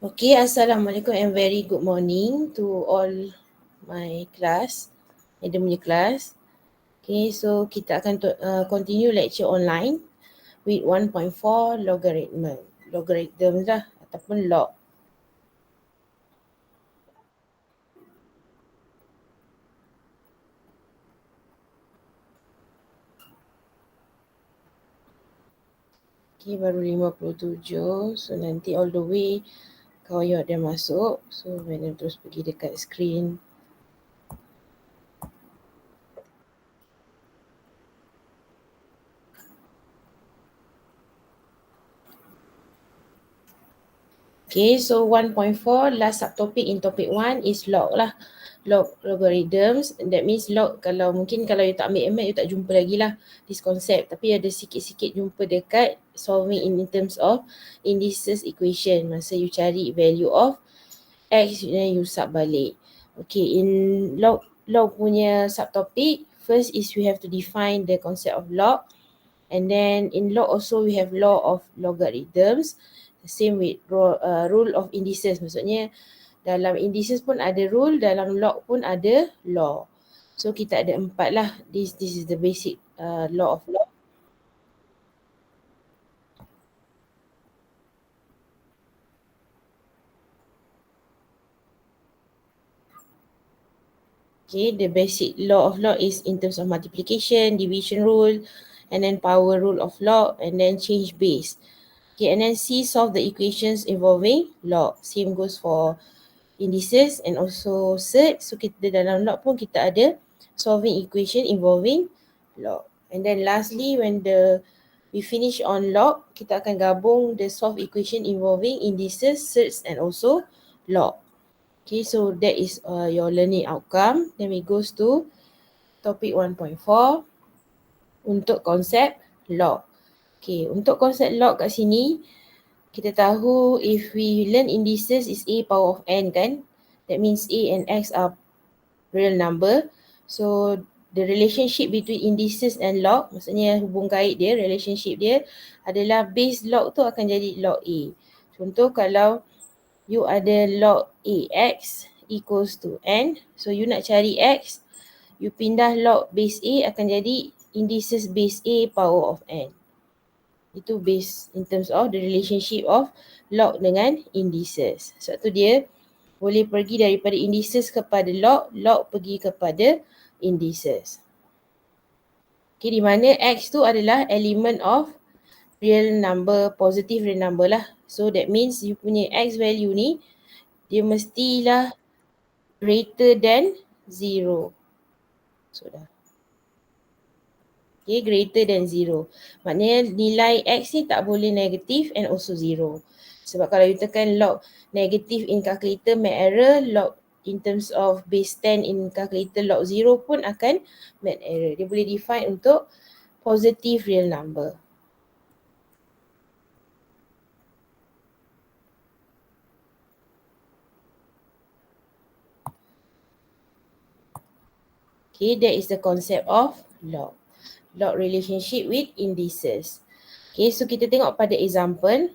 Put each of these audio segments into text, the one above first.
Okay, Assalamualaikum and very good morning to all my class, Adam punya class. Okay, so kita akan continue lecture online with 1.4 logarithm lah ataupun log. Okay, baru 57, so nanti all the way kawan dah masuk, so Madam terus pergi dekat screen. Okay, so 1.4 last subtopic in topic 1 is log lah. Logarithms, that means log, kalau you tak ambil MAT, you tak jumpa lagi lah this concept, tapi ada sikit-sikit jumpa dekat solving in terms of indices equation. Masa you cari value of X, then you sub balik. Okay, in log punya subtopic, first is we have to define the concept of log, and then in log also we have law of logarithms, same with rule of indices. Maksudnya dalam indices pun ada rule, dalam log pun ada law. So kita ada 4 lah. This is the basic law of log. Okay, the basic law of log is in terms of multiplication, division rule, and then power rule of log, and then change base. Okay, and then C, solve the equations involving log. Same goes for indices and also search. So kita dalam log pun kita ada solving equation involving log. And then lastly, when we finish on log, kita akan gabung the solve equation involving indices, search and also log. Okay, so that is your learning outcome. Then we goes to topic 1.4 untuk konsep log. Okay, untuk konsep log kat sini, kita tahu if we learn indices is a power of n kan. That means a and x are real number. So the relationship between indices and log, maksudnya hubung kait dia, relationship dia adalah base log tu akan jadi log a. Contoh kalau you ada log ax equals to n, so you nak cari x, you pindah log base a akan jadi indices base a power of n. Itu base in terms of the relationship of log dengan indices. Sebab tu dia boleh pergi daripada indices kepada log, log pergi kepada indices. Okay, di mana x tu adalah element of real number, positive real number lah. So that means you punya x value ni, dia mestilah greater than 0. So dah. Okay, greater than 0. Maknanya nilai x ni tak boleh negatif and also 0. Sebab kalau you tekan log negative in calculator make error, log in terms of base 10 in calculator log 0 pun akan make error. Dia boleh define untuk positive real number. Okay, that is the concept of log. Log relationship with indices. Okay, so kita tengok pada example.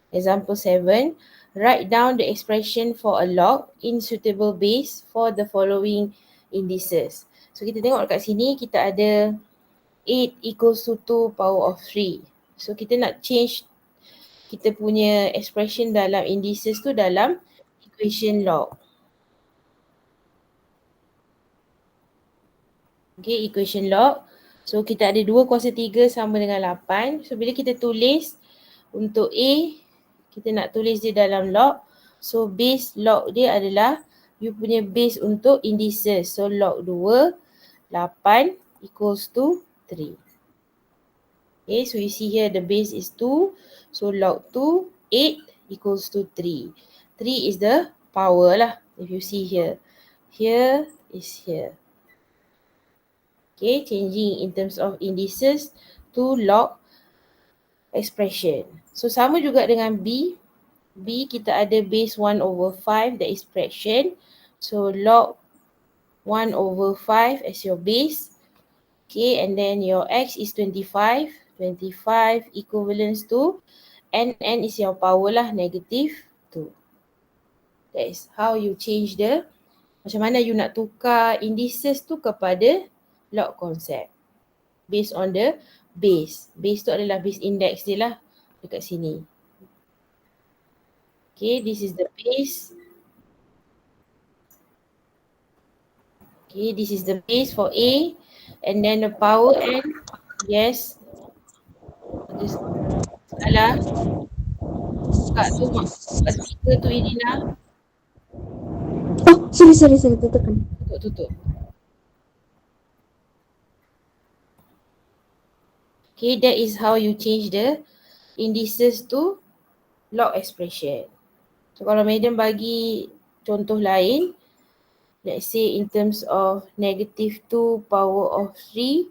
Example 7, write down the expression for a log in suitable base for the following indices. So kita tengok dekat sini kita ada 8 equals to 2 power of 3. So kita nak change kita punya expression dalam indices tu dalam equation log. Okay, equation log. So kita ada 2 kuasa 3 sama dengan 8. So bila kita tulis untuk A, kita nak tulis dia dalam log. So base log dia adalah you punya base untuk indices. So log 2, 8 equals to 3. Okay, so you see here the base is 2. So log 2, 8 equals to 3. 3 is the power lah. If you see here. Here is here. Okay, changing in terms of indices to log expression. So sama juga dengan B. B kita ada base 1 over 5, that is fraction. So log 1 over 5 as your base. Okay, and then your x is 25. 25 equivalents to n is your power lah, negative 2. That is how you change the, macam mana you nak tukar indices tu kepada log concept. Based on the base. Base tu adalah base index dia lah dekat sini. Okay, this is the base. Okay, this is the base for A. And then the power N. Yes. Ada salah. Buka tu, buka speaker tu Irina. Oh, sorry, tutup. Tutup. Okay, that is how you change the indices to log expression. So kalau madam bagi contoh lain, let's say in terms of -2 power of 3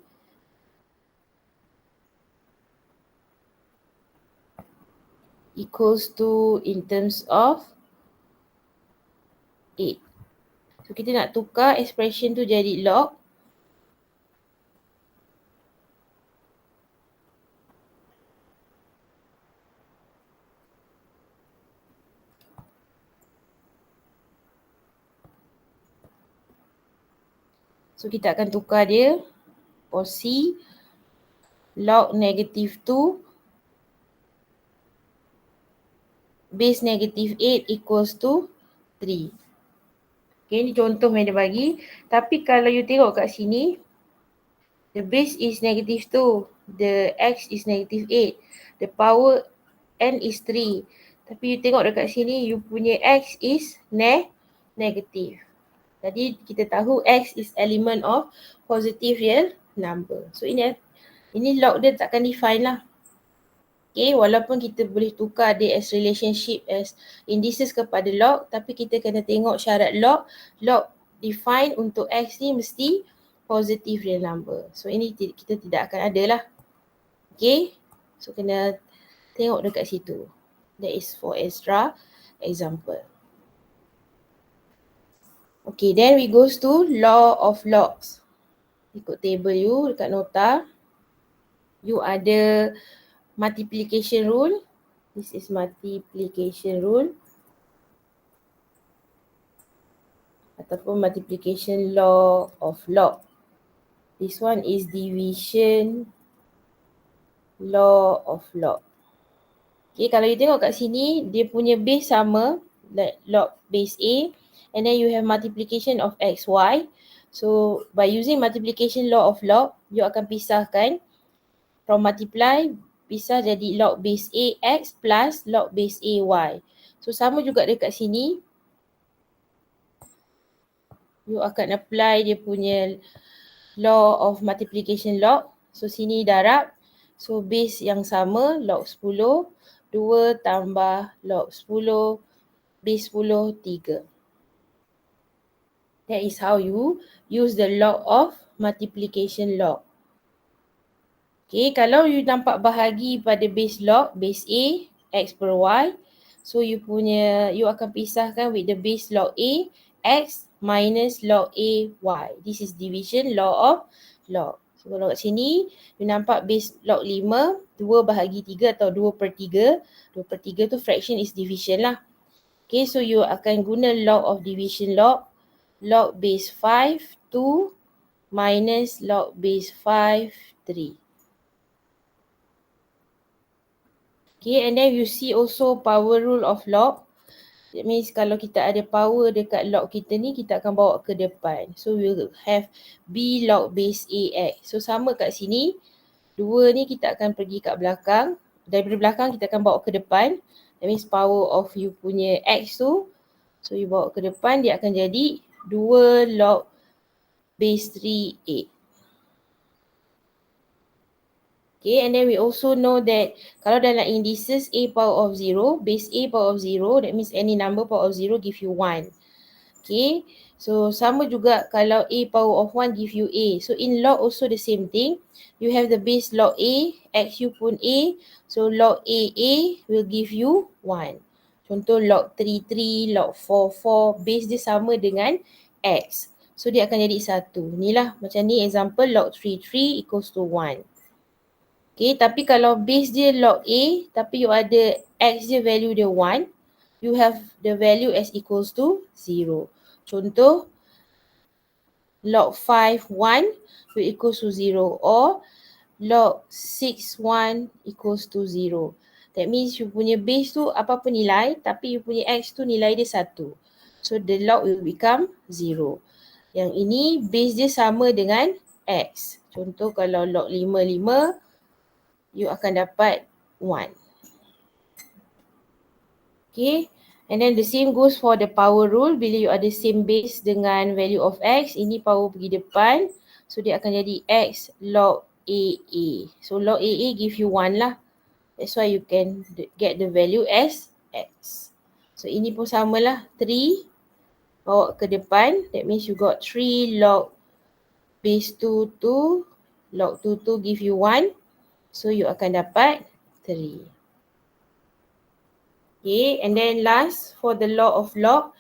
equals to in terms of 8. So kita nak tukar expression tu jadi log. So kita akan tukar dia for C log -2 base -8 equals to 3. Okay, ni contoh yang dia bagi. Tapi kalau you tengok kat sini, the base is -2, the x is -8, the power n is 3. Tapi you tengok dekat sini, you punya x is negative. Jadi kita tahu x is element of positive real number. So ini log dia takkan define lah. Okay, walaupun kita boleh tukar dia as relationship as indices kepada log, tapi kita kena tengok syarat log. Log define untuk x ni mesti positive real number. So ini kita tidak akan ada lah. Okay, so kena tengok dekat situ. That is for extra example. Okay, then we goes to law of logs. Ikut table you dekat nota. You ada multiplication rule. This is multiplication rule. Ataupun multiplication law of log. This one is division law of log. Okay, kalau you tengok kat sini, dia punya base sama, like log base A. And then you have multiplication of x, y. So by using multiplication law of log, you akan pisahkan from multiply, pisah jadi log base A x plus log base A y. So sama juga dekat sini. You akan apply dia punya law of multiplication log. So sini darab. So base yang sama log 10, 2 tambah log 10, base 10, 3. That is how you use the law of multiplication log. Okay, kalau you nampak bahagi pada base log, base A, x per y. So you akan pisahkan with the base log A, x minus log A, y. This is division law of log. So kalau kat sini, you nampak base log 5, 2 bahagi 3 atau 2 per 3. 2 per 3 tu fraction is division lah. Okay, so you akan guna law of division log. Log base 5, 2 minus log base 5, 3. Okay, and then you see also power rule of log. That means kalau kita ada power dekat log kita ni, kita akan bawa ke depan. So we will have B log base AX. So sama kat sini, 2 ni kita akan pergi kat belakang. Daripada belakang kita akan bawa ke depan. That means power of you punya X tu. So you bawa ke depan, dia akan jadi 2 log base 3A. Okay, and then we also know that kalau dalam indices A power of 0, base A power of 0, that means any number power of 0 give you 1. Okay, so sama juga kalau A power of 1 give you A. So in log also the same thing. You have the base log A, X you pun A. So log A will give you 1. Contoh log 3, log 4, base dia sama dengan X. So dia akan jadi 1. Inilah macam ni example log 3 equals to 1. Okay, tapi kalau base dia log A, tapi you ada X dia value dia 1. you have the value as equals to 0. Contoh, log 5, 1 will equals to 0, or log 6, 1 equals to 0. That means you punya base tu apa-apa nilai, tapi you punya x tu nilai dia 1. So the log will become 0. Yang ini base dia sama dengan x. Contoh kalau log 5, 5, you akan dapat 1. Okay. And then the same goes for the power rule. Bila you ada same base dengan value of x, ini power pergi depan. So dia akan jadi x log AA. So log AA give you 1 lah. That's why you can get the value as x. So ini pun samalah. 3 bawa ke depan. That means you got 3 log base 2 2. Log 2 2 give you 1. So you akan dapat 3. Okay, and then last for the law of log,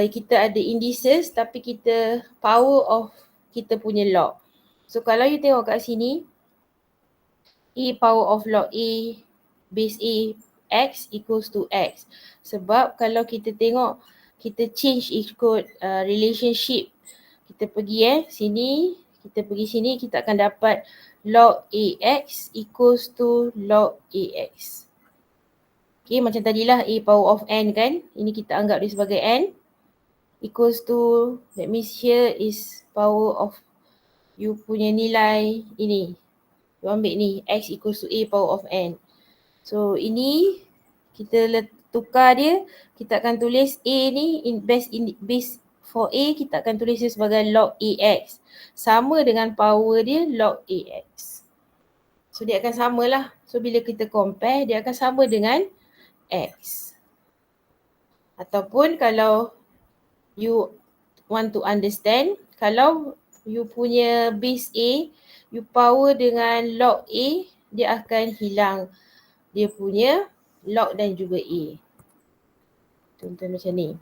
kita ada indices tapi kita power of kita punya log. So kalau you tengok kat sini, A power of log A base A x equals to x. Sebab kalau kita tengok, kita change ikut relationship. Kita pergi sini, kita pergi sini, kita akan dapat log AX equals to log AX. Okay, macam tadilah A power of n kan. Ini kita anggap dia sebagai n. Equals to, that means here is power of you punya nilai ini. You ambil ni, x equals to A power of n. So ini, kita tukar dia. Kita akan tulis A ni, base for A, kita akan tulis dia sebagai log AX. Sama dengan power dia log AX. So dia akan samalah. So bila kita compare, dia akan sama dengan x. Ataupun kalau you want to understand, kalau you punya base A, you power dengan log A, dia akan hilang dia punya log dan juga A. Contoh macam ni.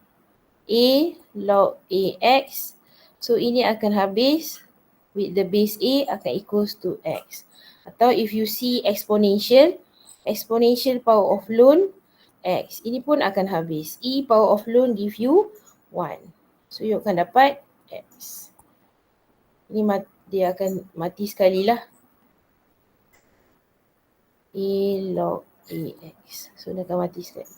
A log AX. So ini akan habis with the base A akan equals to X. Atau if you see exponential power of ln X. Ini pun akan habis. E power of ln give you 1. So you akan dapat X. Ini dia akan mati sekali lah. A log AX. So dia akan mati sekali.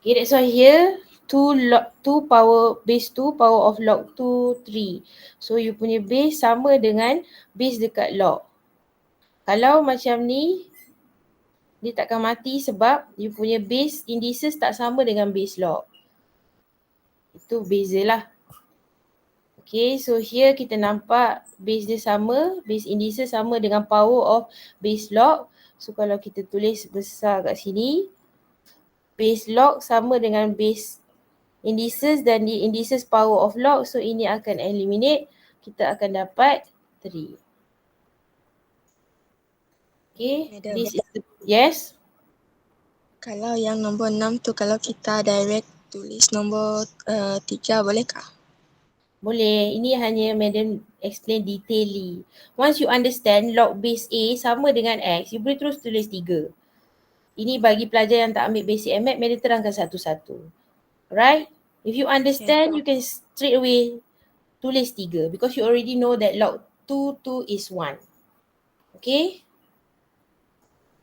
Okay, that's why here 2 power base 2 power of log 2 3. So you punya base sama dengan base dekat log. Kalau macam ni, dia takkan mati sebab you punya base indices tak sama dengan base log. Itu bezalah. Okay, so here kita nampak base dia sama, base indices sama dengan power of base log. So kalau kita tulis besar kat sini, base log sama dengan base indices dan di indices power of log. So ini akan eliminate, kita akan dapat 3. Okay, Madam, this is yes. kalau yang nombor 6 tu kalau kita direct tulis nombor 3 bolehkah? Boleh. Ini hanya Madam explain detailing. Once you understand log base A sama dengan X, you boleh terus tulis 3. Ini bagi pelajar yang tak ambil basic MAth, Madam terangkan satu-satu. Right? If you understand, you can straight away tulis 3 because you already know that log 2 is 1. Okay?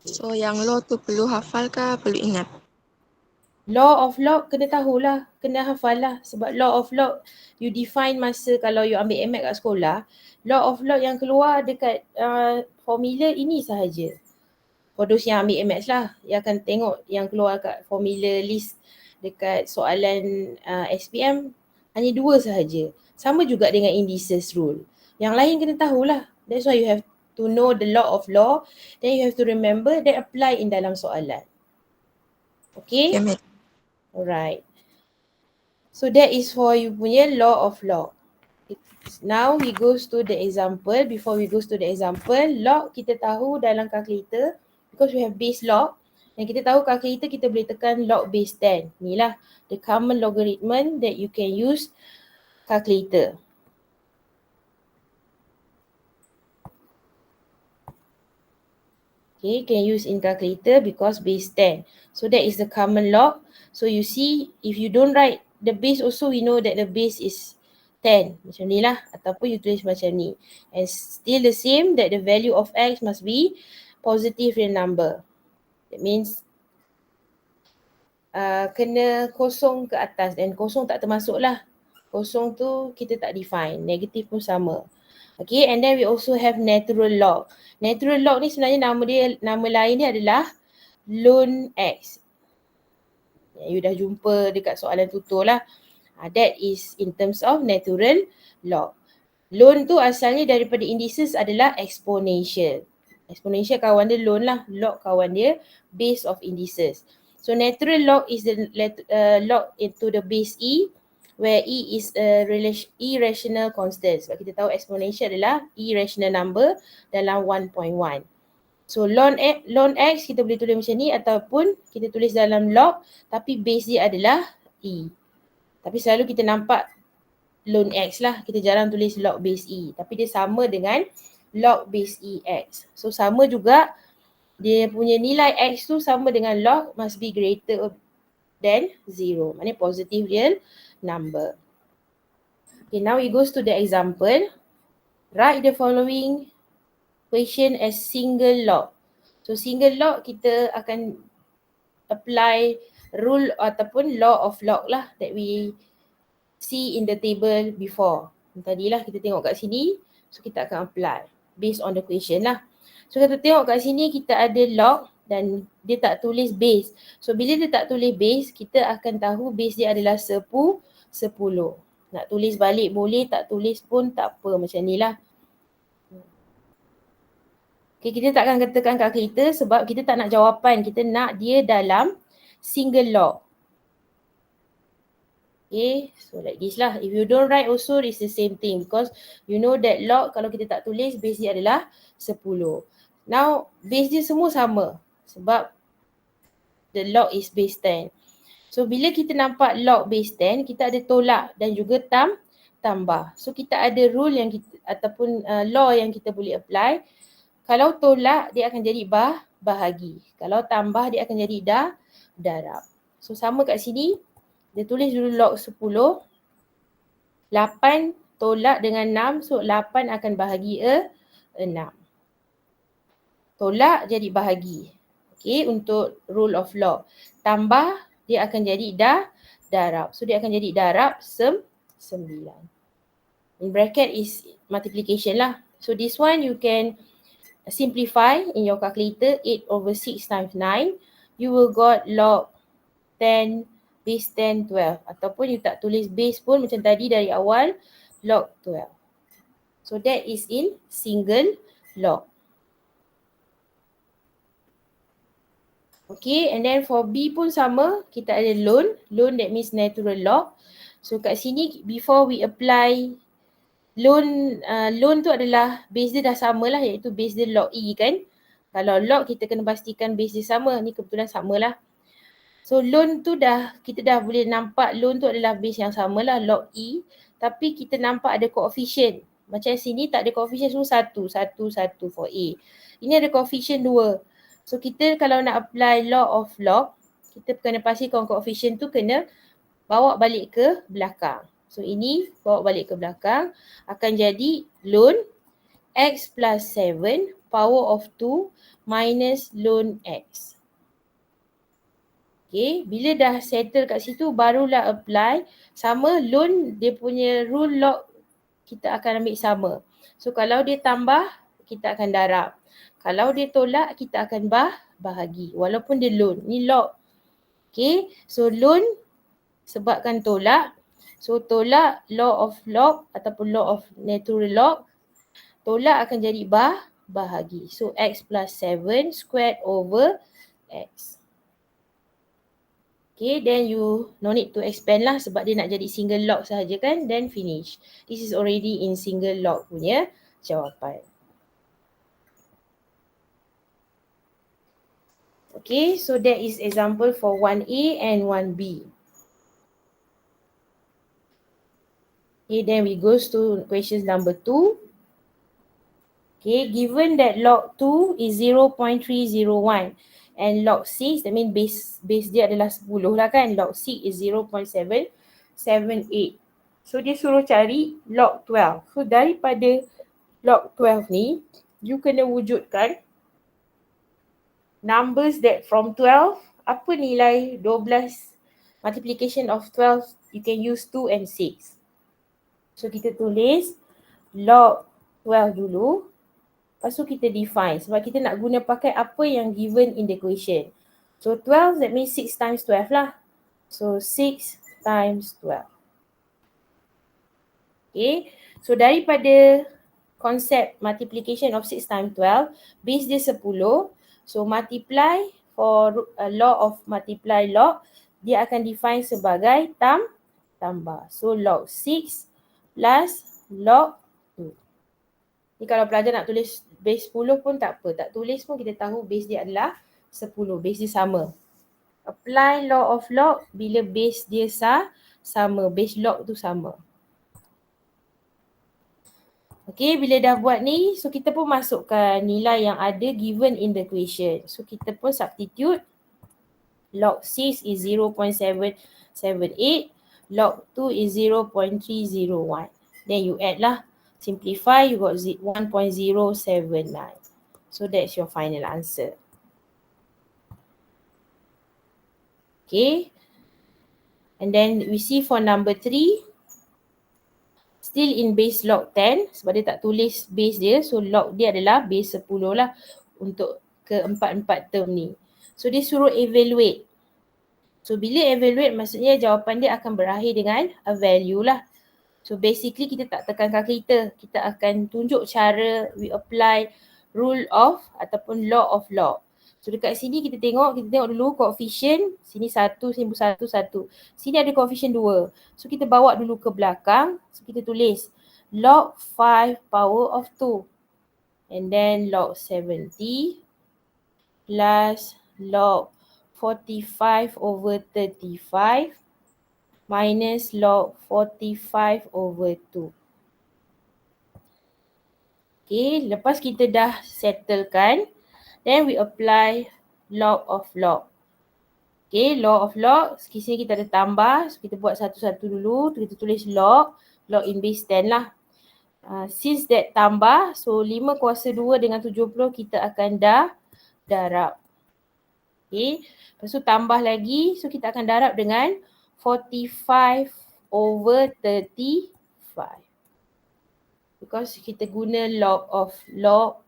So yang law tu perlu hafal ke perlu ingat? Law of log kena tahulah, kena hafal lah. Sebab law of log you define masa kalau you ambil MAth kat sekolah, law of log yang keluar dekat formula ini sahaja. For those yang ambil MAth lah, yang akan tengok yang keluar kat formula list dekat soalan SPM, hanya 2 sahaja. Sama juga dengan indices rule. Yang lain kena tahulah. That's why you have to know the law of law. Then you have to remember that apply in dalam soalan. Okay? Okay, madam. Alright. So that is for you punya law of log. Now we goes to the example. Before we goes to the example, log kita tahu dalam calculator because we have base log. Dan kita tahu calculator kita boleh tekan log base 10. Inilah the common logarithm that you can use calculator. Okay, can use in calculator because base 10. So that is the common log. So you see, if you don't write the base also, we know that the base is 10. Macam ni lah. Ataupun you tulis macam ni. And still the same, that the value of x must be positive real number. That means kena kosong ke atas. Dan kosong tak termasuk lah. Kosong tu kita tak define. Negatif pun sama. Okay, and then we also have natural log. Natural log ni sebenarnya nama lain dia adalah ln x. You dah jumpa dekat soalan tutur lah. That is in terms of natural log. Ln tu asalnya daripada indices adalah exponential. Exponential kawan dia ln lah. Log kawan dia base of indices. So natural log is the log into the base e, where e is a irrational constant. Sebab kita tahu exponential adalah irrational number dalam 1.1. So ln x kita boleh tulis macam ni ataupun kita tulis dalam log tapi base dia adalah e. Tapi selalu kita nampak ln x lah. Kita jarang tulis log base e. Tapi dia sama dengan log base e x. So sama juga dia punya nilai x tu sama dengan log must be greater than 0. Maknanya positive real number. Okay, now it goes to the example. Write the following question as single log. So single log kita akan apply rule ataupun law of log lah that we see in the table before. Tadilah kita tengok kat sini. So kita akan apply based on the question lah. So kita tengok kat sini kita ada log dan dia tak tulis base. So bila dia tak tulis base, kita akan tahu base dia adalah 10. Nak tulis balik boleh, tak tulis pun tak apa, macam ni lah. Okay, kita tak akan katakan calculator sebab kita tak nak jawapan. Kita nak dia dalam single log. Okay, so like this lah. If you don't write also, it's the same thing. Because you know that log, kalau kita tak tulis, base dia adalah 10. Now, base dia semua sama. Sebab the log is base 10. So, bila kita nampak log base 10, kita ada tolak dan juga tambah. So, kita ada rule yang kita, ataupun law yang kita boleh apply. Kalau tolak, dia akan jadi bahagi. Kalau tambah, dia akan jadi darab. So, sama kat sini. Dia tulis dulu log 10. 8 tolak dengan 6. So, 8 akan bahagi 6. Tolak jadi bahagi. Okay, untuk rule of log. Tambah, dia akan jadi darab. So, dia akan jadi darab 9. In bracket is multiplication lah. So, this one you can simplify in your calculator. 8/6 times 9. You will got log 10 base 10, 12. Ataupun you tak tulis base pun macam tadi dari awal, log 12. So that is in single log. Okay, and then for B pun sama, kita ada ln. Ln that means natural log. So kat sini before we apply ln tu adalah base dia dah sama lah, iaitu base dia log E kan. Kalau log kita kena pastikan base dia sama, ni kebetulan sama lah. So ln tu kita dah boleh nampak ln tu adalah base yang sama lah, log E. Tapi kita nampak ada coefficient. Macam sini tak ada coefficient, semua 1 for A. Ini ada coefficient 2. So kita kalau nak apply law of log, kita kena pastikan coefficient tu kena bawa balik ke belakang. So ini bawa balik ke belakang, akan jadi ln x plus 7 power of 2 minus ln x. Okay, bila dah settle kat situ barulah apply. Sama ln dia punya rule log kita akan ambil sama. So kalau dia tambah, kita akan darab. Kalau dia tolak, kita akan bahagi. Walaupun dia ln, ni log. Okay, so ln sebabkan tolak. So tolak law of log ataupun law of natural log. Tolak akan jadi bahagi. So x plus 7 squared over x. Okay, then you no need to expand lah sebab dia nak jadi single log sahaja kan. Then finish. This is already in single log punya jawapan. Okay, so that is example for 1A and 1B. Okay, then we goes to questions number 2. Okay, given that log 2 is 0.301 and log 6, that means base dia adalah 10 lah kan. Log 6 is 0.778. So dia suruh cari log 12. So daripada log 12 ni, you kena wujudkan numbers that from 12, apa nilai 12, multiplication of 12, you can use 2 and 6. So kita tulis log 12 dulu. Lepas tu kita define sebab kita nak guna pakai apa yang given in the equation. So 12 that means 6 times 12 lah. So 6 times 12. Okay. So daripada konsep multiplication of 6 times 12, base dia 10. So multiply for law of multiply log, dia akan define sebagai tambah. So log 6 plus log 2. Ni kalau pelajar nak tulis base 10 pun tak apa. Tak tulis pun kita tahu base dia adalah 10. Base dia sama. Apply law of log bila base dia sama. Base log tu sama. Okay, bila dah buat ni, so kita pun masukkan nilai yang ada given in the equation. So kita pun substitute. Log 6 is 0.778. Log 2 is 0.301. Then you add lah. Simplify, you got 1.079. So that's your final answer. Okay. And then we see for number 3. Still in base log 10. Sebab dia tak tulis base dia. So log dia adalah base 10 lah. Untuk keempat-empat term ni. So dia suruh evaluate. So bila evaluate maksudnya jawapan dia akan berakhir dengan a value lah. So basically kita tak tekan kalkulator. Kita akan tunjuk cara we apply rule of ataupun law of log. So dekat sini kita tengok dulu coefficient. Sini 1, sini 1, 1. Sini ada coefficient 2. So kita bawa dulu ke belakang. So kita tulis log 5 power of 2. And then log 70 plus log 45 over 35. Minus log 45 over 2. Okay, lepas kita dah settlekan, then we apply log of log. Okay, law of log, sini kita ada tambah, so kita buat satu-satu dulu, kita tulis log in base 10 lah. Since that tambah, so 5 kuasa 2 dengan 70 kita akan darab. Okay, lepas tu tambah lagi, so kita akan darab dengan 45 over 35. Because kita guna log of log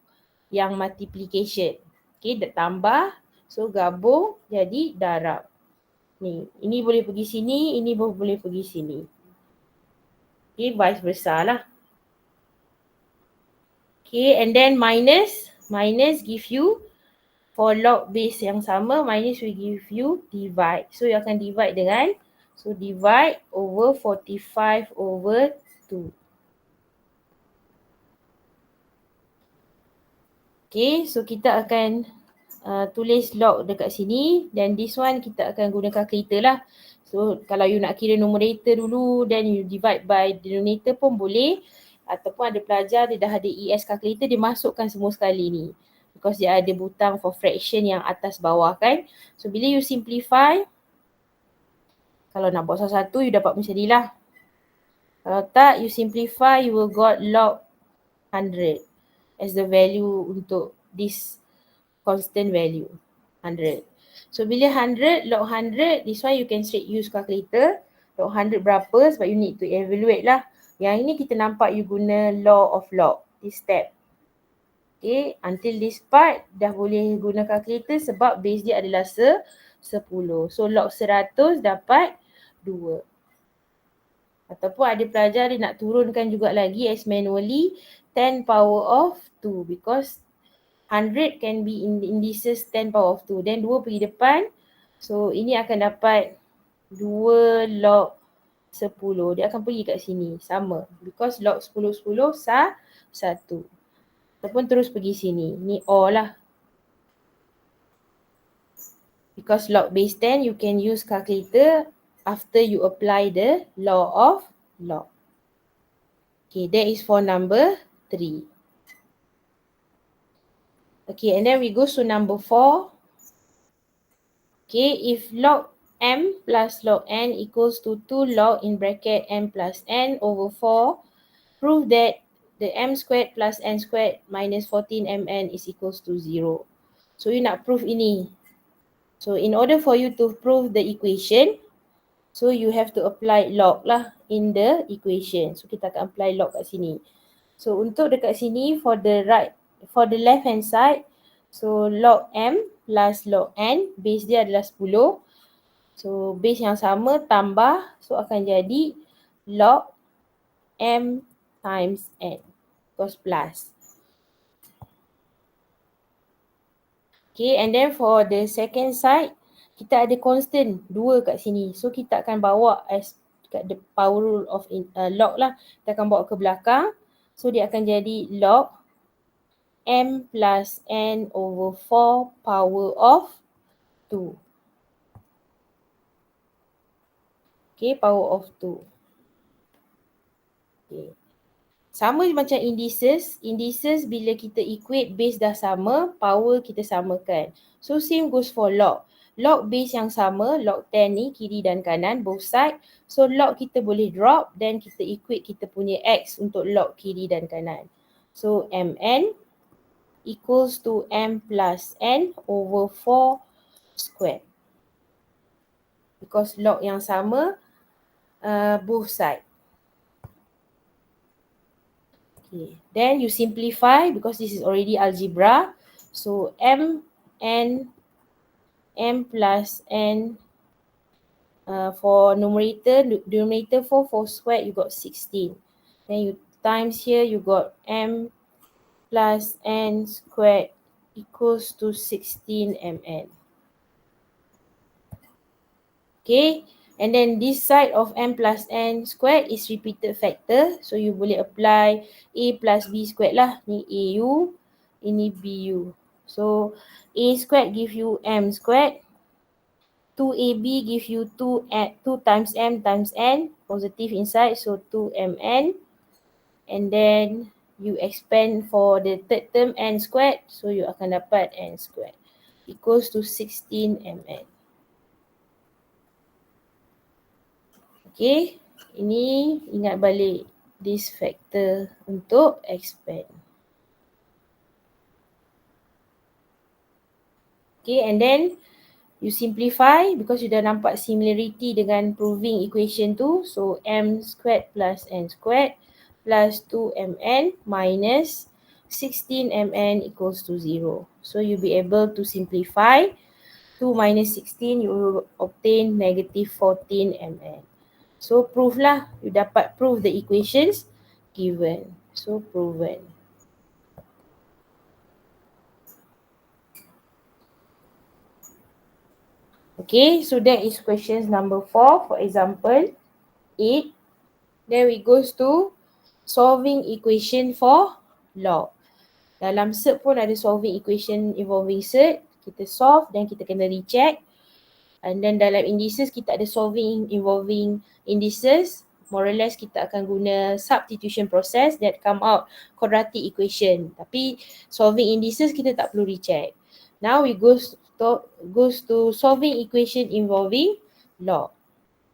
yang multiplication. Okay, dah tambah. So gabung jadi darab. Ni, ini boleh pergi sini, ini boleh pergi sini. Okay, vice versa lah. Okay, and then minus. Minus give you, for log base yang sama, minus will give you divide. So you akan divide dengan, so divide over 45 over 2. Okay, so kita akan tulis log dekat sini. Dan this one kita akan guna calculator lah. So kalau you nak kira numerator dulu, then you divide by denominator pun boleh. Ataupun ada pelajar dia dah ada ES calculator, dia masukkan semua sekali ni. Because dia ada butang for fraction yang atas bawah kan. So bila you simplify, kalau nak buat satu-satu, you dapat macam ni lah. Kalau tak, you simplify, you will got log 100 as the value untuk this constant value, 100. So bila 100, log 100, this one you can straight use calculator. Log 100 berapa sebab you need to evaluate lah. Yang ini kita nampak you guna law of log, this step. Okay, until this part dah boleh guna calculator sebab base dia adalah 10. So log 100 dapat 2. Ataupun ada pelajar dia nak turunkan juga lagi as manually 10 power of 2 because 100 can be in indices 10 power of 2. Then 2 pergi depan. So ini akan dapat 2 log 10. Dia akan pergi kat sini. Sama. Because log 10, 10 1. Ataupun terus pergi sini. Ni all lah. Because log base 10, you can use calculator after you apply the law of log. Okay, that is for number 3. Okay, and then we go to number 4. Okay, if log m plus log n equals to 2 log in bracket m plus n over 4, prove that the m squared plus n squared minus 14mn is equals to 0. So you nak prove ini. So in order for you to prove the equation, so you have to apply log lah in the equation. So kita akan apply log kat sini. So untuk dekat sini for the left hand side, so log m plus log n, base dia adalah 10. So base yang sama tambah, so akan jadi log m times n, because plus. Okay, and then for the second side, kita ada constant 2 kat sini. So kita akan bawa as kat the power rule of log lah. Kita akan bawa ke belakang. So dia akan jadi log m plus n over 4 power of 2. Okay, power of 2. Okay. Sama macam indices. Indices bila kita equate base dah sama, power kita samakan. So same goes for log. Log base yang sama, log 10 ni kiri dan kanan both side. So log kita boleh drop, then kita equate kita punya x untuk log kiri dan kanan. So mn equals to m plus n over 4 square. Because log yang sama both side. Okay. Then you simplify because this is already algebra. So m plus n for numerator, denominator 4 squared, you got 16. Then you times here, you got m plus n squared equals to 16 mn. Okay. And then this side of m plus n squared is repeated factor. So you boleh apply a plus b squared lah. Ni au, ini bu. So a squared give you m squared. 2ab give you 2 times m times n. Positive inside, so 2mn. And then you expand for the third term n squared. So you akan dapat n squared equals to 16 mn. Okay, ini ingat balik this factor untuk expand. Okay, and then you simplify because you dah nampak similarity dengan proving equation tu. So m squared plus n squared plus 2mn minus 16mn equals to 0. So you'll be able to simplify. 2 minus 16, you will obtain negative 14mn. So prove lah, you dapat prove the equations given. So proven. Okay, so that is questions number 4. For example, 8. Then we goes to solving equation for log. Dalam cert pun ada solving equation involving cert. Kita solve, then kita kena recheck. And then dalam indices, kita ada solving involving indices. More or less, kita akan guna substitution process that come out quadratic equation. Tapi solving indices, kita tak perlu recheck. Now we goes to solving equation involving log.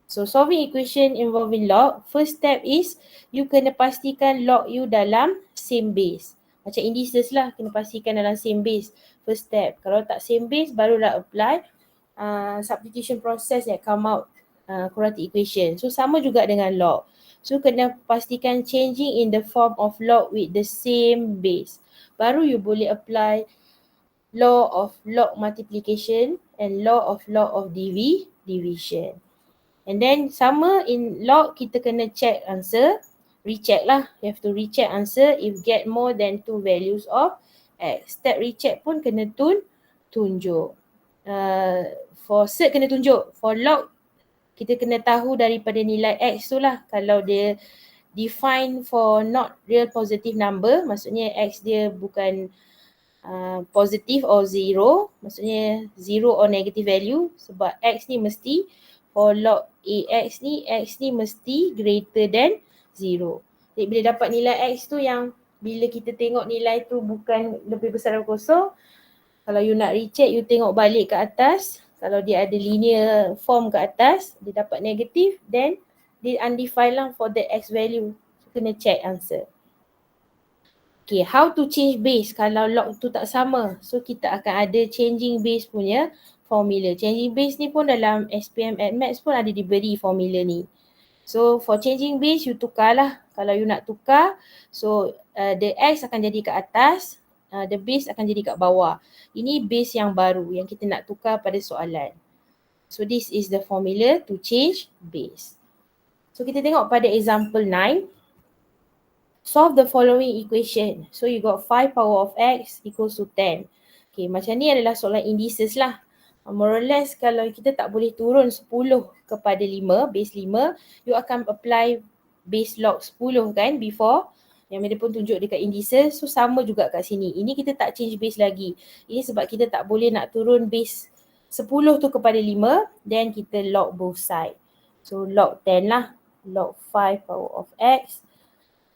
So solving equation involving log, first step is you kena pastikan log you dalam same base. Macam indices lah, kena pastikan dalam same base. First step. Kalau tak same base, barulah apply substitution process that come out quadratic equation. So sama juga dengan log. So kena pastikan changing in the form of log with the same base. Baru you boleh apply law of log multiplication and law of division. And then sama in log, kita kena check answer. Recheck lah. You have to recheck answer if get more than 2 values of x. Step recheck pun kena tunjuk. For cert kena tunjuk. For log, kita kena tahu daripada nilai x tu lah. Kalau dia define for not real positive number, maksudnya x dia bukan positive or zero, maksudnya zero or negative value, sebab x ni mesti for log ax ni, x ni mesti greater than 0. Jadi bila dapat nilai x tu yang bila kita tengok nilai tu bukan lebih besar daripada kosong, kalau you nak recheck, you tengok balik ke atas. Kalau dia ada linear form ke atas, dia dapat negatif, then dia undefined lah for the x value. So, kena check answer. Okay, how to change base kalau log tu tak sama? So, kita akan ada changing base punya formula. Changing base ni pun dalam SPM at Maths pun ada diberi formula ni. So, for changing base, you tukarlah. Kalau you nak tukar, so the x akan jadi kat atas, the base akan jadi kat bawah. Ini base yang baru yang kita nak tukar pada soalan. So, this is the formula to change base. So, kita tengok pada example 9. Solve the following equation. So, you got 5 power of x equals to 10. Okay, macam ni adalah soalan indices lah. More or less, kalau kita tak boleh turun 10 kepada 5, base 5, you akan apply base log 10 kan before. Yang mana pun tunjuk dekat indices. So, sama juga kat sini. Ini kita tak change base lagi. Ini sebab kita tak boleh nak turun base 10 tu kepada 5, then kita log both side. So, log 10 lah. Log 5 power of x.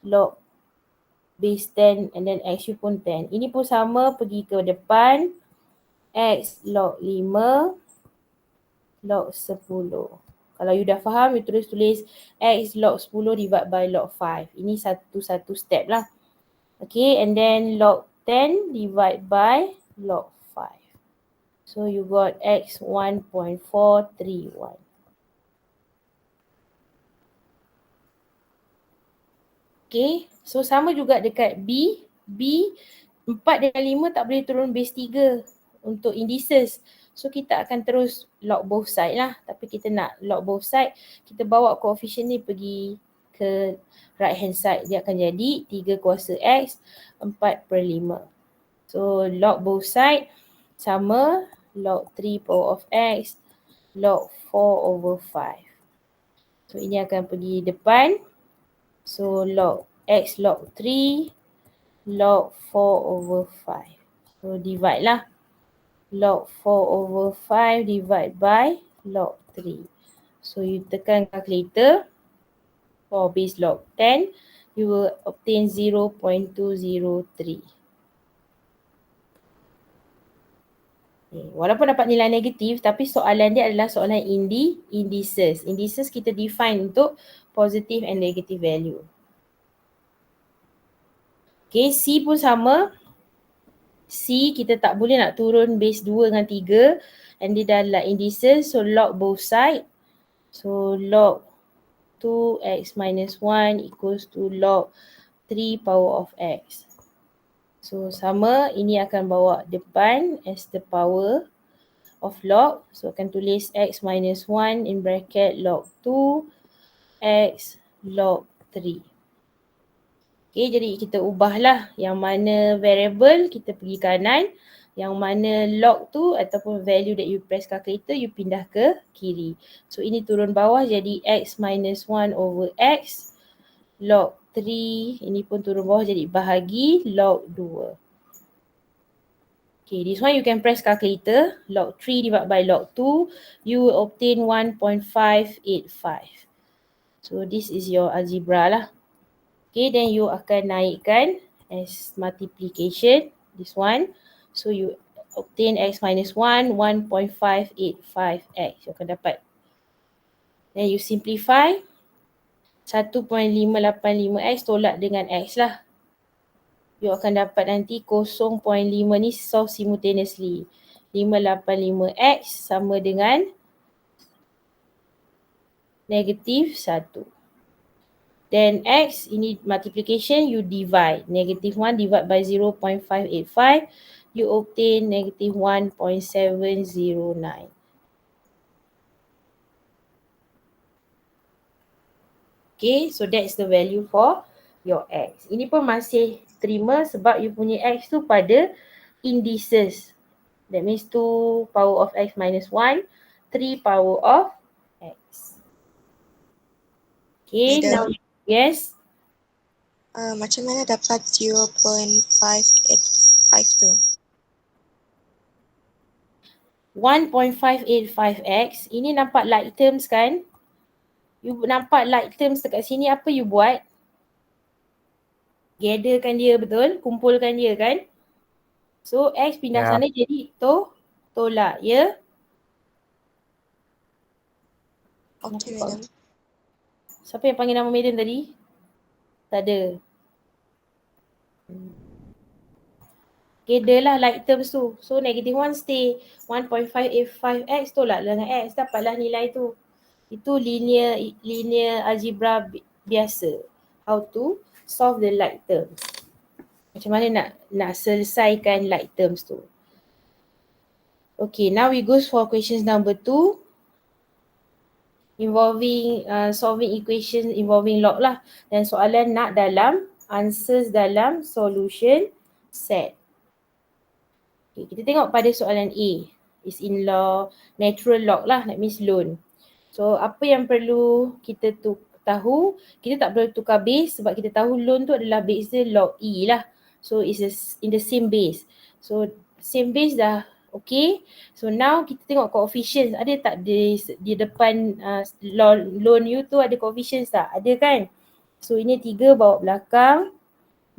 Log base 10 and then x you pun 10. Ini pun sama, pergi ke depan. X log 5 log 10. Kalau you dah faham, you tulis x log 10 divide by log 5. Ini satu-satu step lah. Okay, and then log 10 divide by log 5. So you got x 1.431. Okay, so sama juga dekat B. B, 4 dengan 5 tak boleh turun base 3 untuk indices. So kita akan terus log both side lah. Tapi kita nak log both side, kita bawa coefficient ni pergi ke right hand side. Dia akan jadi 3 kuasa X, 4/5. So log both side sama log 3 power of X, log 4/5. So ini akan pergi depan. So log x log 3 log 4/5. So divide lah. Log 4/5 divide by log 3. So you tekan calculator for base log 10, you will obtain 0.203. Walaupun dapat nilai negatif, tapi soalan dia adalah soalan indices. Indices kita define untuk positive and negative value. Okay, C pun sama. C kita tak boleh nak turun base 2 dengan 3 and dia adalah indices, so log both side. So log 2x minus 1 equals to log 3 power of x. So sama, ini akan bawa depan as the power of log. So akan tulis x minus 1 in bracket log 2 x log 3. Okay, jadi kita ubahlah yang mana variable kita pergi kanan, yang mana log tu ataupun value that you press calculator you pindah ke kiri. So ini turun bawah jadi x minus 1 over x log 3, ini pun turun bawah jadi bahagi log 2. Okay, this one you can press calculator, log 3 divided by log 2, you will obtain 1.585. So this is your algebra lah. Okay, then you akan naikkan as multiplication, this one. So you obtain x minus 1, 1.585x. You akan dapat. Then you simplify. 1.585x tolak dengan x lah. You akan dapat nanti 0.5 ni solve simultaneously. 585x sama dengan negatif 1. Then x, ini multiplication, you divide. Negative 1 divide by 0.585, you obtain negative 1.709. Okay, so that's the value for your x. Ini pun masih terima sebab you punya x tu pada indices. That means 2 power of x minus 1, 3 power of x. Okay, now, yes. Macam mana dapat 0.5852? 1.585x, ini nampak like terms kan? You nampak like terms dekat sini, apa you buat? Gatherkan dia, betul? Kumpulkan dia kan? So X pindah sana jadi tolak, ya? Okey, madam. Siapa yang panggil nama madam tadi? Tak ada. Gather lah like terms tu. So -1 stay 1.585x tolak dengan X, dapatlah nilai tu. Itu linear algebra biasa. How to solve the like terms. Macam mana nak selesaikan like terms tu. Okay, now we go for questions number 2. Involving solving equation involving log lah. Dan soalan nak dalam answers dalam solution set. Okay, kita tengok pada soalan A. Is in law, natural log lah, that means loan. So apa yang perlu kita tahu, kita tak perlu tukar base sebab kita tahu loan tu adalah base dia log E lah. So it's in the same base. So same base dah okay. So now kita tengok coefficients, ada tak di depan loan you tu ada coefficients tak? Ada kan? So ini 3 bawa belakang,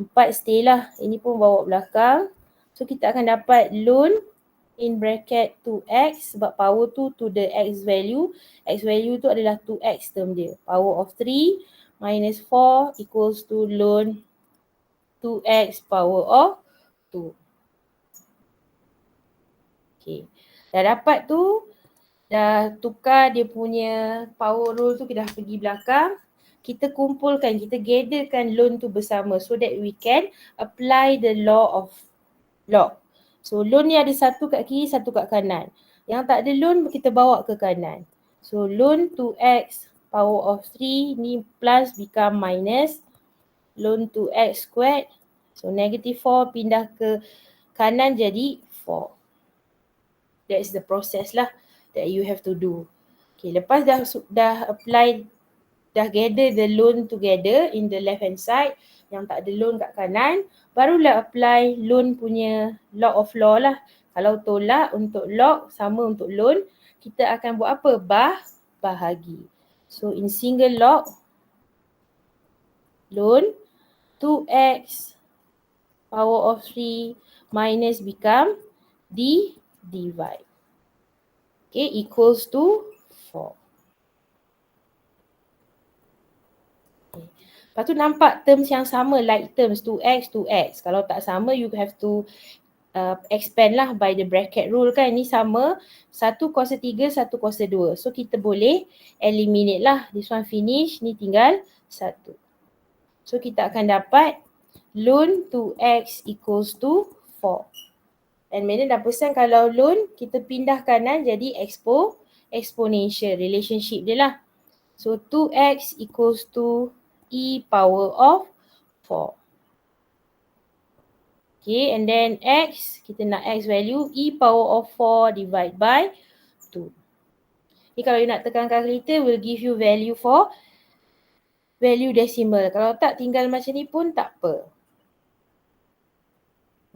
4 stay lah. Ini pun bawa belakang. So kita akan dapat loan in bracket 2x sebab power tu to the x value. X value tu adalah 2x term dia. Power of 3 minus 4 equals to loan 2x power of 2. Okay. Dah dapat tu, dah tukar dia punya power rule tu, kita dah pergi belakang. Kita kumpulkan, kita gatherkan loan tu bersama so that we can apply the law of log. So loan ni ada satu kat kiri, satu kat kanan. Yang tak ada loan kita bawa ke kanan. So loan 2x power of 3 ni plus become minus loan 2x squared. So negative 4 pindah ke kanan jadi 4. That is the process lah that you have to do. Okay, lepas dah apply, dah gather the loan together in the left hand side, yang tak ada loan kat kanan, barulah apply loan punya law of law lah. Kalau tolak untuk log sama untuk loan, kita akan buat apa? Bahagi. So in single log, loan 2x power of 3 minus become divide. Okay, equals to 4. Okay. Lepas tu nampak terms yang sama, like terms 2x, 2x. Kalau tak sama, you have to expand lah by the bracket rule kan. Ni sama, 1 kuasa 3, 1 kuasa 2. So kita boleh eliminate lah. This one finish, ni tinggal 1. So kita akan dapat loan 2x equals to 4. And madam dah pesan kalau loan kita pindah kanan jadi exponential relationship dia lah. So 2x equals to e power of 4. Okay, and then x, kita nak x value e power of 4 divide by 2. Ni kalau you nak tekan calculator will give you value for value decimal. Kalau tak tinggal macam ni pun tak apa.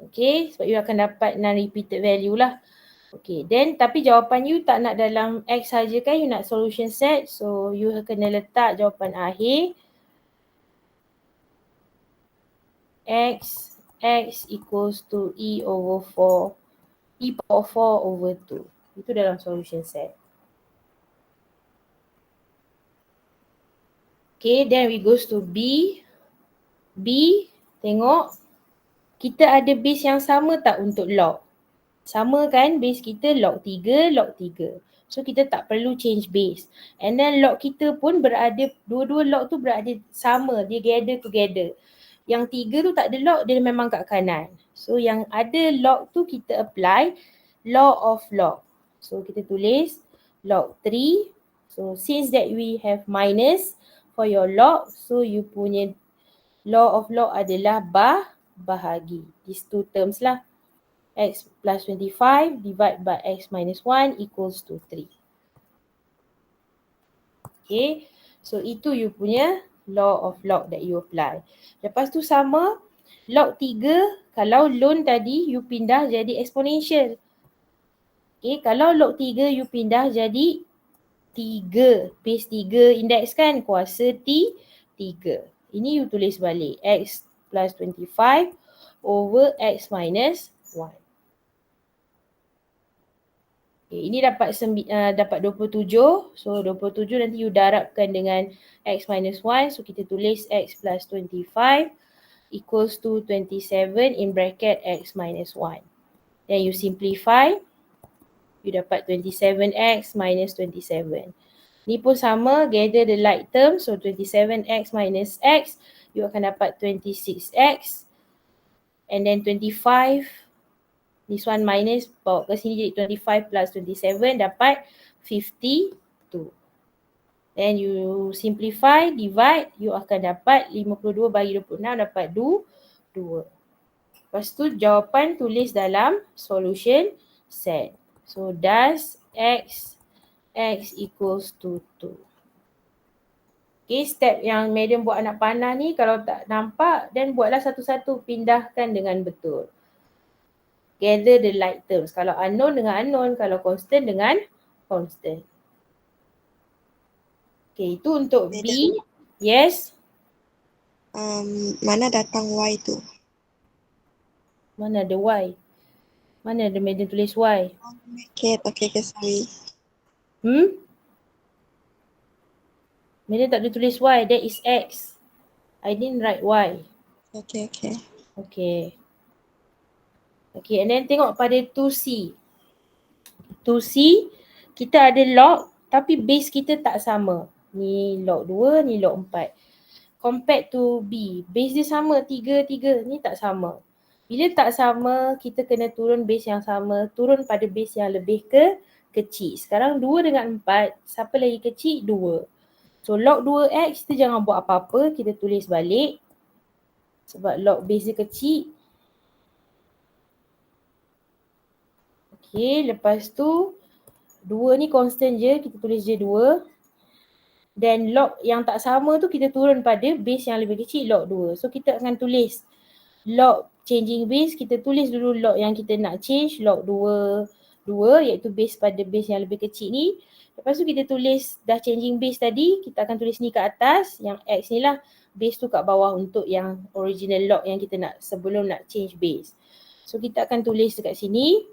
Okay, sebab you akan dapat non-repeated value lah. Okay, then tapi jawapan you tak nak dalam X saja kan, you nak solution set. So you kena letak jawapan akhir. X equals to E over 4. E power 4 over 2. Itu dalam solution set. Okay, then we goes to B. B, tengok. Kita ada base yang sama tak untuk log? Sama kan, base kita log 3, log 3. So kita tak perlu change base. And then log kita pun berada, dua-dua log tu berada sama, dia gather together. Yang 3 tu tak ada log, dia memang kat kanan. So yang ada log tu kita apply law of log. So kita tulis log 3. So since that we have minus for your log, so you punya law of log adalah bahagi. These two terms lah. X plus 25 divide by x minus 1 equals to 3. Okay, so itu you punya law of log that you apply. Lepas tu sama, log 3, kalau loan tadi you pindah jadi exponential. Okay, kalau log 3 you pindah jadi 3, base 3 index kan, kuasa 3. Ini you tulis balik, x plus 25 over X minus 1. Okay, ini dapat 27. So 27 nanti you darabkan dengan X minus 1. So kita tulis X plus 25 equals to 27 in bracket X minus 1. Then you simplify. You dapat 27X minus 27. Ni pun sama, gather the like term. So 27X minus X, you akan dapat 26X. And then 25, this one minus, bawa ke sini jadi 25 plus 27, dapat 52. Then you simplify, divide, you akan dapat 52 bagi 26, dapat 2. Lepas tu jawapan tulis dalam solution set. So does X equals to 2. Okay, step yang Madam buat anak panah ni kalau tak nampak, then buatlah satu-satu, pindahkan dengan betul. Gather the like terms. Kalau unknown dengan unknown, kalau constant dengan constant. Okay, itu untuk B. Yes? Mana datang Y tu? Mana ada Y? Mana ada Madam tulis Y? Okay, sorry. Madam tak ada tulis Y, that is X. I didn't write Y. Okay. Okay, and then tengok pada 2C. 2C, kita ada log tapi base kita tak sama. Ni log 2, ni log 4. Compared to B, base dia sama, 3, ni tak sama. Bila tak sama, kita kena turun base yang sama, turun pada base yang lebih kecil. Sekarang 2 dengan 4, siapa lagi kecil? 2. So log 2X, kita jangan buat apa-apa, kita tulis balik. Sebab log base dia kecil. Okay, lepas tu 2 ni constant je, kita tulis je 2. Dan log yang tak sama tu kita turun pada base yang lebih kecil, log 2. So kita akan tulis log changing base, kita tulis dulu log yang kita nak change, log 2, iaitu base pada base yang lebih kecil ni. Lepas tu kita tulis dah changing base tadi, kita akan tulis ni kat atas, yang X ni lah, base tu kat bawah untuk yang original log yang kita nak sebelum nak change base. So kita akan tulis dekat sini,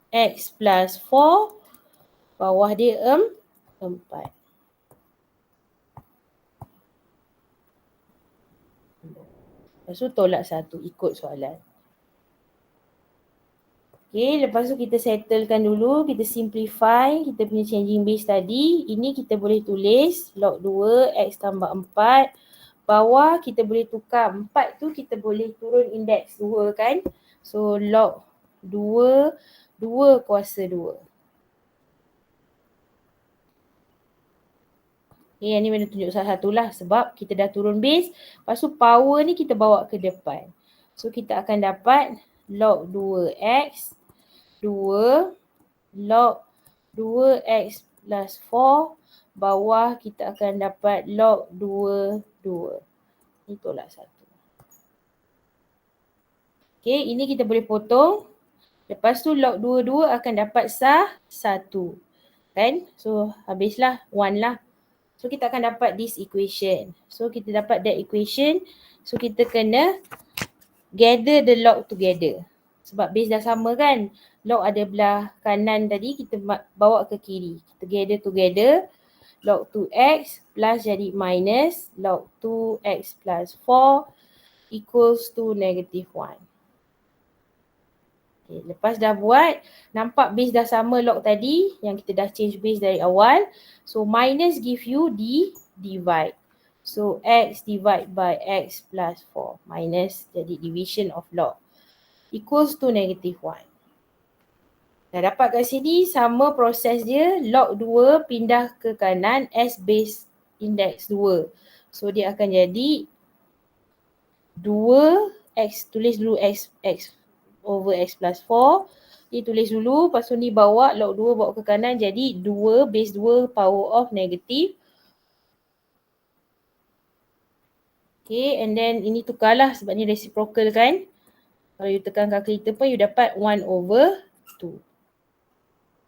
X plus 4, bawah dia 4. Lepas tu tolak 1, ikut soalan. Okay, lepas tu kita settlekan dulu, kita simplify, kita punya changing base tadi. Ini kita boleh tulis log 2, X tambah 4. Bawah kita boleh tukar, 4 tu kita boleh turun indeks 2 kan. So log 2 kuasa 2. Okay, yang ni mana tunjuk salah satu lah sebab kita dah turun base. Lepas tu power ni kita bawa ke depan. So kita akan dapat log 2x 2 log 2x plus 4. Bawah kita akan dapat log 2. Ni tolak 1. Okay, ini kita boleh potong. Lepas tu log 2 akan dapat 1. Kan? So habislah 1 lah. So kita akan dapat this equation. So kita dapat that equation. So kita kena gather the log together. Sebab base dah sama kan. Log ada belah kanan tadi, kita bawa ke kiri. Kita gather together. Log 2x plus jadi minus log 2x plus 4 equals to negative 1. Okay, lepas dah buat, nampak base dah sama log tadi yang kita dah change base dari awal. So minus give you divide. So x divide by x plus 4 minus jadi division of log equals to negative 1. Dah dapat kat sini sama proses dia, log 2 pindah ke kanan as base index 2. So dia akan jadi 2x, tulis dulu x over x plus 4. Ni tulis dulu, lepas tu ni bawa log 2 bawa ke kanan jadi 2 base 2 power of negative. Okay, and then ini tukarlah sebab ni reciprocal kan. Kalau you tekan calculator pun you dapat 1 over 2.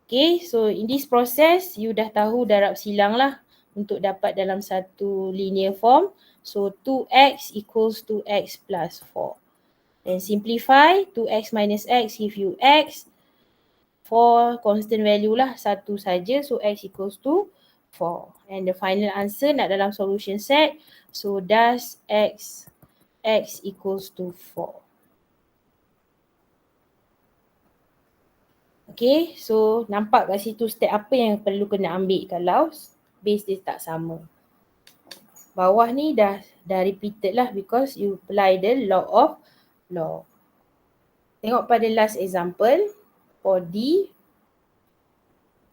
Okay, so in this process you dah tahu darab silang lah. untuk dapat dalam satu linear form. So 2x equals 2x plus 4. Then simplify, 2x minus x give you x. 4 constant value lah, satu saja. So x equals to 4. And the final answer nak dalam solution set. So does x equals to 4. Okay, so nampak kat situ step apa yang perlu kena ambil kalau base dia tak sama. Bawah ni dah repeated lah because you apply the law of log. Tengok pada last example for D.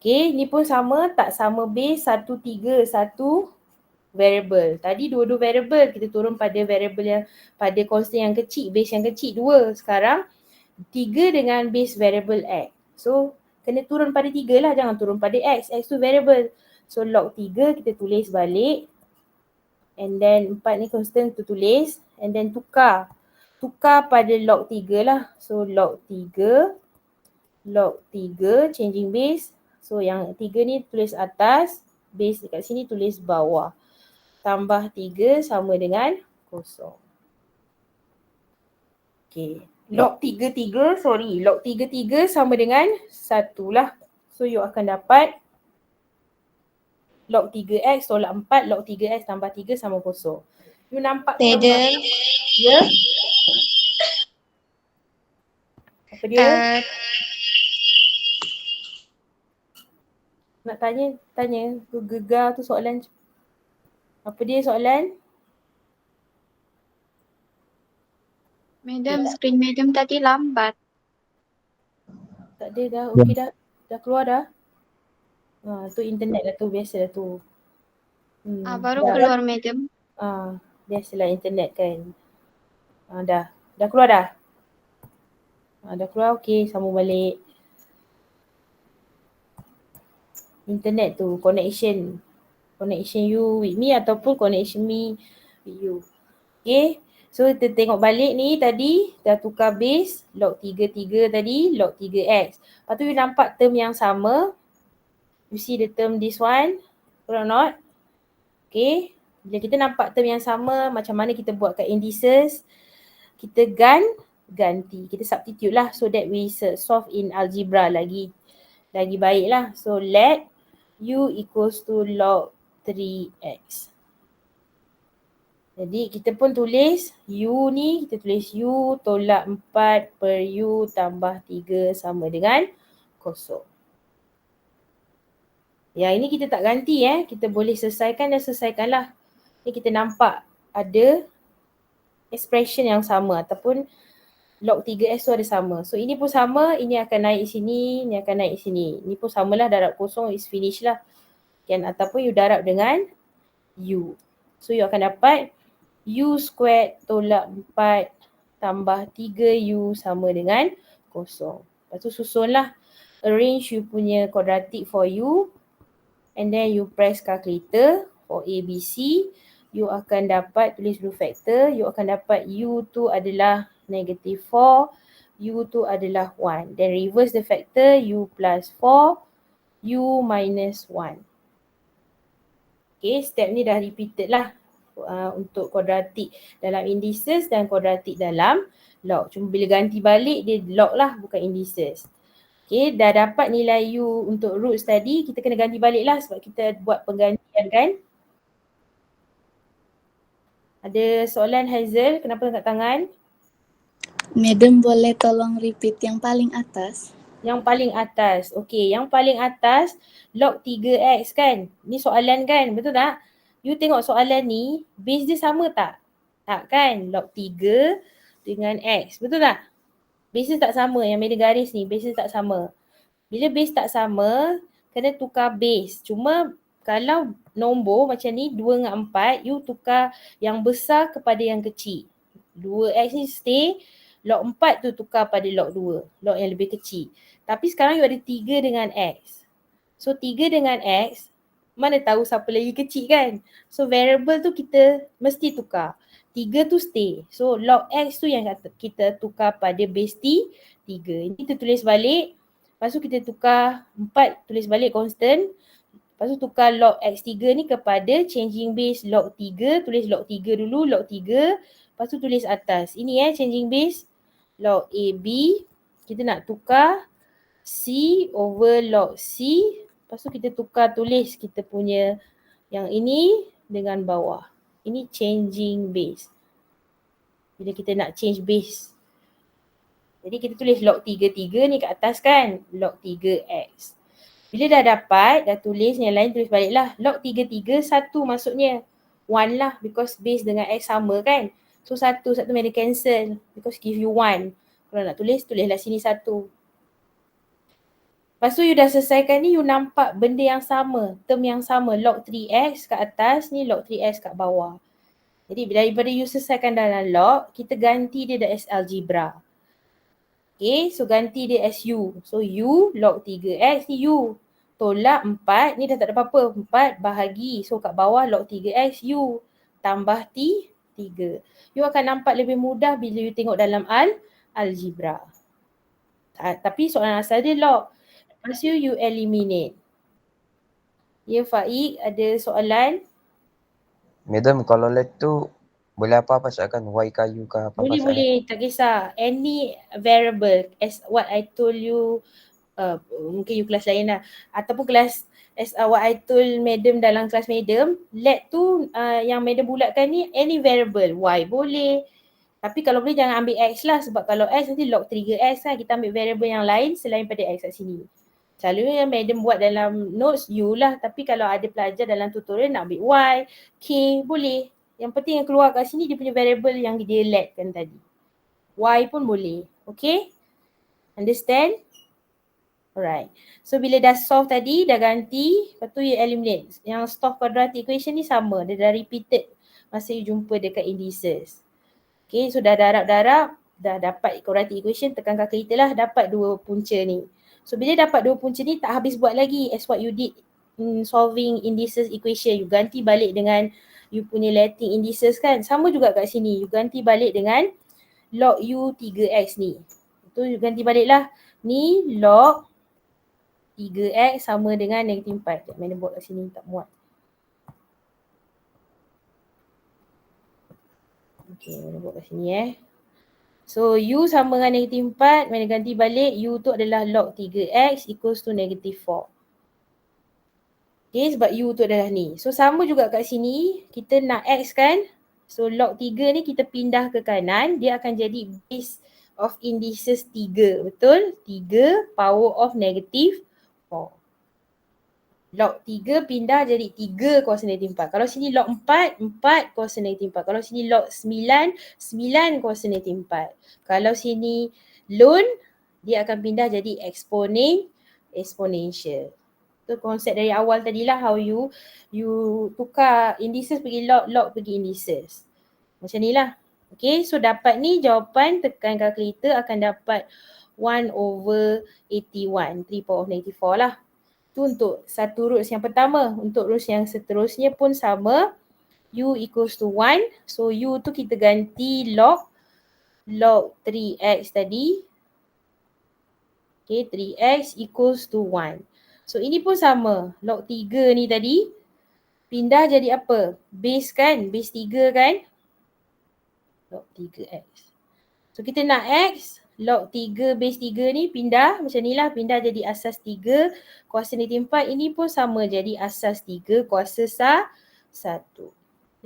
Okay, ni pun sama, tak sama base, 1, 3, 1 variable. Tadi dua-dua variable, kita turun pada variable yang, pada constant yang kecil, base yang kecil 2. Sekarang 3 dengan base variable X. So, kena turun pada 3 lah, jangan turun pada X. X tu variable. So, log 3 kita tulis balik. And then 4 ni constant kita tulis. And then tukar. Tukar pada log 3 lah. So, log 3 changing base. So, yang 3 ni tulis atas. Base dekat sini tulis bawah. Tambah 3 sama dengan 0. Okay. Log 3 sama dengan 1 lah. So, you akan dapat log 3x tolak 4, log 3x tambah 3 sama 0. You nampak term Madam. Ya? Apa dia? Nak tanya. Tu gegar tu soalan. Apa dia soalan? Madam, screen madam tadi lambat. Tak ada dah. Okey dah. Dah keluar dah. Tu internet dah tu. Biasa dah tu. Baru keluar madam. Biasalah internet kan. Dah. Dah keluar dah? Dah keluar. Okey, sambung balik. Internet tu, connection you with me ataupun connection me with you. Okay, so kita tengok balik ni tadi dah tukar base log 3 tadi, log 3x. Lepas tu you nampak term yang sama. You see the term this one, correct or not? Okay, bila kita nampak term yang sama, macam mana kita buat kat indices? Kita ganti, kita substitute lah so that we solve in algebra lagi baik lah. So let u equals to log 3x. Jadi kita pun tulis u ni, kita tulis u tolak 4 per u tambah 3 sama dengan 0. Yang ini kita tak ganti kita boleh selesaikanlah. Ni kita nampak ada expression yang sama ataupun log 3x tu ada sama. So ini pun sama, ini akan naik sini, ini akan naik sini. Ini pun samalah, darab kosong is finish lah. Kan, ataupun you darab dengan u. So you akan dapat u squared tolak 4 tambah 3u sama dengan 0. Lepas tu susunlah, arrange you punya quadratic for u. And then you press calculator for A, B, C. You akan dapat, tulis dulu factor, you akan dapat u tu adalah negative 4, u tu adalah 1. Then reverse the factor, u plus 4, u minus 1. Okay, step ni dah repeated lah untuk quadratic dalam indices dan quadratic dalam log. Cuma bila ganti balik dia log lah, bukan indices. Okay, dah dapat nilai u untuk roots tadi, kita kena ganti balik lah sebab kita buat penggantian kan. Ada soalan Hazel, kenapa angkat tangan? Madam boleh tolong repeat yang paling atas? Yang paling atas. Okey, yang paling atas log 3x kan. Ni soalan kan, betul tak? You tengok soalan ni, base dia sama tak? Tak kan? Log 3 dengan x, betul tak? Base dia tak sama, yang merah garis ni, base dia tak sama. Bila base tak sama, kena tukar base. Cuma kalau nombor macam ni, 2 dengan 4, you tukar yang besar kepada yang kecil. 2x ni stay, log 4 tu tukar pada log 2, log yang lebih kecil. Tapi sekarang you ada 3 dengan x. So 3 dengan x, mana tahu siapa lagi kecil kan? So variable tu kita mesti tukar. 3 tu stay. So log x tu yang kita tukar pada base 3. Ini kita tulis balik. Lepas tu kita tukar 4, tulis balik constant. Lepas tu tukar log X3 ni kepada changing base log 3. Tulis log 3 dulu, log 3. Lepas tu tulis atas. Ini changing base log AB. Kita nak tukar C over log C. Lepas tu kita tukar tulis kita punya yang ini dengan bawah. Ini changing base. Bila kita nak change base. Jadi kita tulis log 3 ni kat atas kan. Log 3X. Bila dah dapat, dah tulis yang lain tulis balik lah. Log 3 1 maksudnya 1 lah because base dengan X sama kan. So 1 mana cancel because give you 1. Kalau nak tulislah sini 1. Lepas tu you dah selesaikan ni, you nampak benda yang sama, term yang sama. Log 3X kat atas, ni log 3X kat bawah. Jadi daripada you selesaikan dalam log, kita ganti dia as algebra. Okay, so ganti dia as U. So U log 3X ni U. Tolak 4, ni dah tak ada apa-apa. 4 bahagi. So kat bawah log 3X U. Tambah 3. You akan nampak lebih mudah bila you tengok dalam algebra. Tapi soalan asal dia log. Lepas you eliminate. Ya Faik, ada soalan? Madam, kalau let tu boleh apa pasakkan Y kayu ke apa pasakkan? Boleh, tak kisah. Any variable as what I told you, mungkin you kelas lain lah. Ataupun kelas as what I told madam dalam kelas madam, let tu yang madam bulatkan ni any variable. Y boleh. Tapi kalau boleh jangan ambil X lah sebab kalau X nanti log 3X lah. Kita ambil variable yang lain selain pada X kat sini. Selalunya yang madam buat dalam notes U lah. Tapi kalau ada pelajar dalam tutorial nak ambil Y, K, boleh. Yang penting yang keluar kat sini dia punya variable yang dia letkan tadi. Y pun boleh. Okay? Understand? Alright. So bila dah solve tadi, dah ganti. Lepas tu you eliminate. Yang solve quadratic equation ni sama. Dia dah repeated masa you jumpa dekat indices. Okay, so dah darab-darab. Dah dapat quadratic equation. Tekan calculator lah. Dapat dua punca ni. So bila dapat dua punca ni tak habis buat lagi as what you did in solving indices equation. You ganti balik dengan you punya letting indices kan. Sama juga kat sini. You ganti balik dengan log U 3X ni. Itu you ganti balik lah. Ni log 3X sama dengan negatif 4. Mana buat kat sini tak muat. Okay, mana buat kat sini So U sama dengan negatif 4, mana ganti balik U tu adalah log 3X equals to negative 4. Okay, sebab U tu adalah ni. So sama juga kat sini, kita nak X kan. So log 3 ni kita pindah ke kanan, dia akan jadi base of indices 3. Betul? 3 power of negative 4. Log 3 pindah jadi 3 kuasa negatif 4. Kalau sini log 4, 4 kuasa negatif 4. Kalau sini log 9, 9 kuasa negatif 4. Kalau sini ln, dia akan pindah jadi exponential. Itu konsep dari awal tadilah how you tukar indices pergi log pergi indices. Macam ni lah. Okay, so dapat ni jawapan tekan calculator akan dapat 1 over 81. 3 power of negative 4 lah. Tu untuk satu rules yang pertama. Untuk rules yang seterusnya pun sama. U equals to 1. So U tu kita ganti log 3X tadi. Okay, 3X equals to 1. So ini pun sama. Log 3 ni tadi pindah jadi apa? Base kan? Base 3 kan? Log 3X. So kita nak X. Log 3 base 3 ni pindah macam ni lah. Pindah jadi asas 3 kuasa negatif 4. Ini pun sama jadi asas 3 kuasa 1.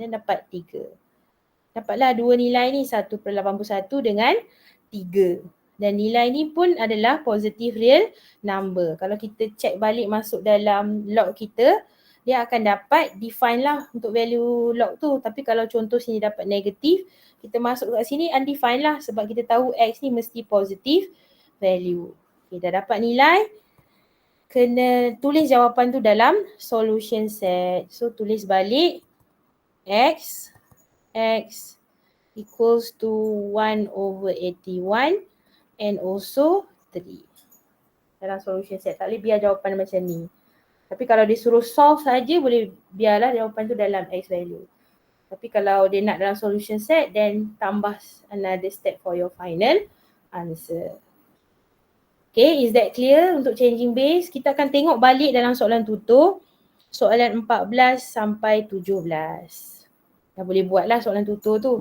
Dan dapat 3. Dapatlah dua nilai ni 1/81 dengan 3. Dan nilai ni pun adalah positive real number. Kalau kita check balik masuk dalam log kita, dia akan dapat define lah untuk value log tu. Tapi kalau contoh sini dapat negatif, kita masuk kat sini undefined lah sebab kita tahu X ni mesti positive value. Okay, dah dapat nilai. Kena tulis jawapan tu dalam solution set. So tulis balik X equals to 1 over 81 and also 3. Dalam solution set. Tak boleh biar jawapan macam ni. Tapi kalau dia suruh solve saja boleh biarlah jawapan tu dalam X value. Tapi kalau dia nak dalam solution set, then tambah another step for your final answer. Okay, is that clear untuk changing base? Kita akan tengok balik dalam soalan tutur. soalan 14 sampai 17. Dah boleh buat lah soalan tutur tu.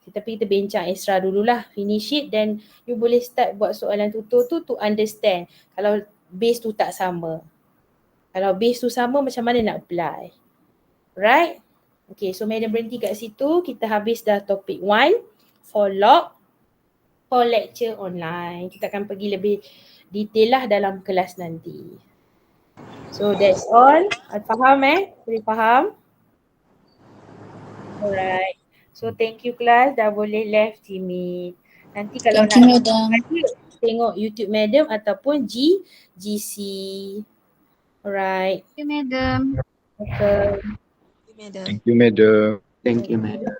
Tapi kita bincang extra dululah. Finish it, then you boleh start buat soalan tutur tu to understand. Kalau base tu tak sama. Kalau base tu sama, macam mana nak apply. Right? Okay, so madam berhenti kat situ. Kita habis dah topik 1 for log, for lecture online. Kita akan pergi lebih detail lah dalam kelas nanti. So that's all. Faham Boleh faham? Alright. So thank you kelas, dah boleh left Jimmy. Nanti kalau Thank you, nak madam. tengok YouTube madam ataupun GC. Alright. Thank you, madam. Okay. Madam. Thank you, madam. Thank you, madam.